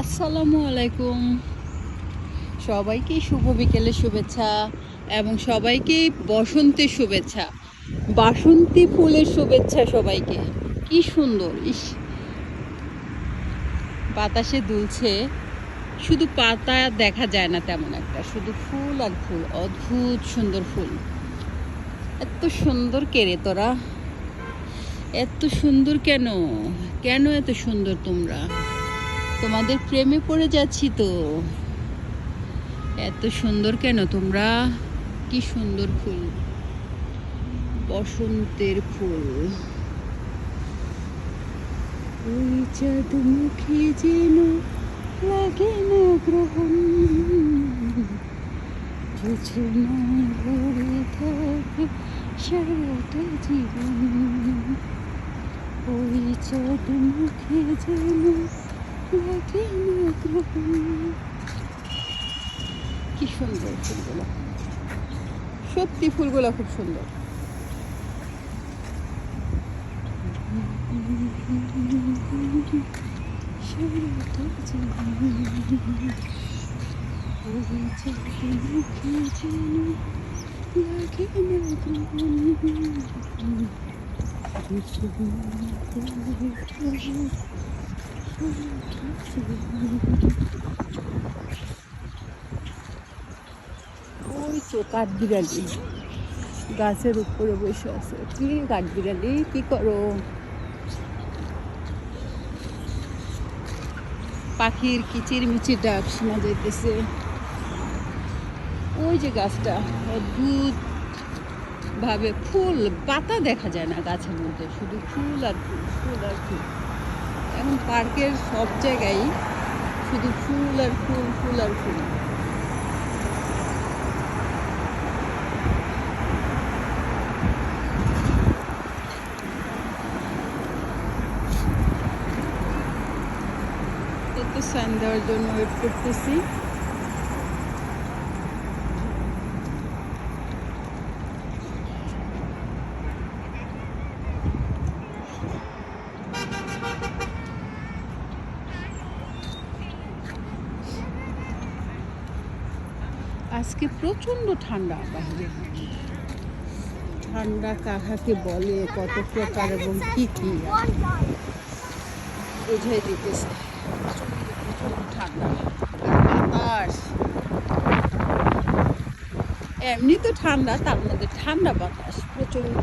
আসসালামু আলাইকুম। সবাইকে শুভ বিকেলের শুভেচ্ছা এবং সবাইকে বসন্তের শুভেচ্ছা, বাসন্তী ফুলের শুভেচ্ছা সবাইকে। কি সুন্দর! ইস, বাতাসে দুলছে, শুধু পাতা দেখা যায় না তেমন একটা, শুধু ফুল আর ফুল, অদ্ভুত সুন্দর ফুল। এত সুন্দর কে রে তোরা? এত সুন্দর কেন? কেন এত সুন্দর তোমরা? তোমাদের প্রেমে পড়ে যাচ্ছি তো। এত সুন্দর কেন তোমরা? কি সুন্দর ফুল, বসন্তের ফুল। ওই চাঁদ মুখে যেন লাগে না গ্রহণ, যোছনায় ভরে থাকে সারাটা জীবন। ওই চাঁদ মুখে যেন লাগে না গ্রহণ। কি সুন্দর ফুলগুলো, সত্যি ফুলগুলো খুব সুন্দর। ওই তো কাঠবিড়ালি গাছের উপরে বসে আছে। কি কাঠবিড়ালি, কি করো? পাখির কিচিরমিচির ডাক শোনা যাইতেছে। ওই যে গাছটা, অদ্ভুত ভাবে ফুল, পাতা দেখা যায় না গাছের মধ্যে, শুধু ফুল আর ফুল, ফুল আর ফুল। এখন পার্কের সব জায়গায় শুধু ফুল আর ফুল, ফুল আর ফুল। তো সান দেওয়ার জন্য ওয়েট করতেছি। আজকে প্রচন্ড ঠান্ডা বাইরে। ঠান্ডা কাহাকে বলে, কত প্রকার এবং কি কি বুঝাই দিতেছে। প্রচন্ড ঠান্ডা বাতাস, এমনি তো ঠান্ডা, তার মধ্যে ঠান্ডা বাতাস প্রচন্ড।